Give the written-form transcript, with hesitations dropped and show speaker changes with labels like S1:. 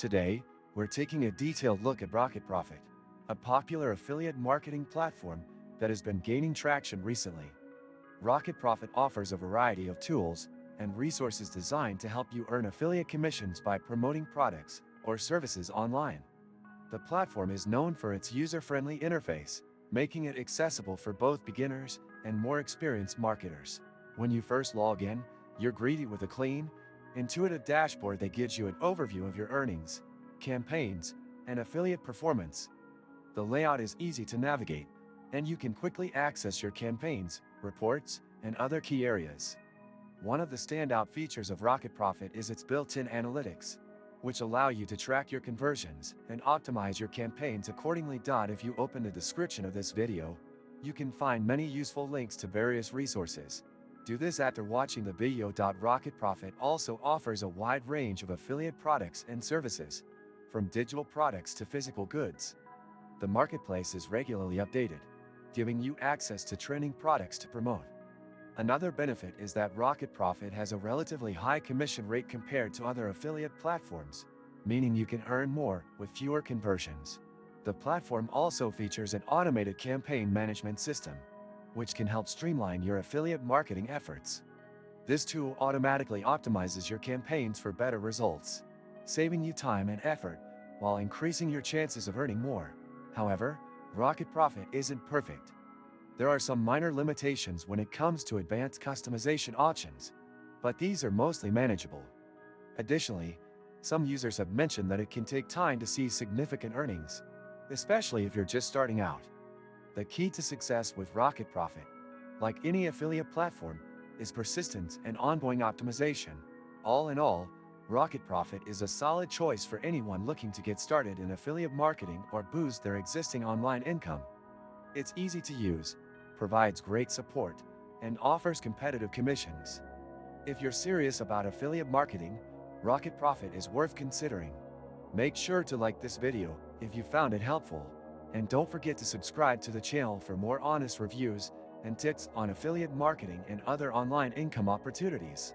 S1: Today, we're taking a detailed look at RocketProfit, a popular affiliate marketing platform that has been gaining traction recently. RocketProfit offers a variety of tools and resources designed to help you earn affiliate commissions by promoting products or services online. The platform is known for its user-friendly interface, making it accessible for both beginners and more experienced marketers. When you first log in, you're greeted with a clean, intuitive dashboard that gives you an overview of your earnings, campaigns, and affiliate performance. The layout is easy to navigate, and you can quickly access your campaigns, reports, and other key areas. One of the standout features of RocketProfit is its built-in analytics, which allow you to track your conversions and optimize your campaigns accordingly. If you open the description of this video, you can find many useful links to various resources. Do this after watching the video. RocketProfit also offers a wide range of affiliate products and services, from digital products to physical goods. The marketplace is regularly updated, giving you access to trending products to promote. Another benefit is that RocketProfit has a relatively high commission rate compared to other affiliate platforms, meaning you can earn more with fewer conversions. The platform also features an automated campaign management system, which can help streamline your affiliate marketing efforts. This tool automatically optimizes your campaigns for better results, saving you time and effort while increasing your chances of earning more. However, RocketProfit isn't perfect. There are some minor limitations when it comes to advanced customization options, but these are mostly manageable. Additionally, some users have mentioned that it can take time to see significant earnings, especially if you're just starting out. The key to success with RocketProfit, like any affiliate platform, is persistence and ongoing optimization. All in all, RocketProfit is a solid choice for anyone looking to get started in affiliate marketing or boost their existing online income. It's easy to use, provides great support, and offers competitive commissions. If you're serious about affiliate marketing, RocketProfit is worth considering. Make sure to like this video if you found it helpful, and don't forget to subscribe to the channel for more honest reviews and tips on affiliate marketing and other online income opportunities.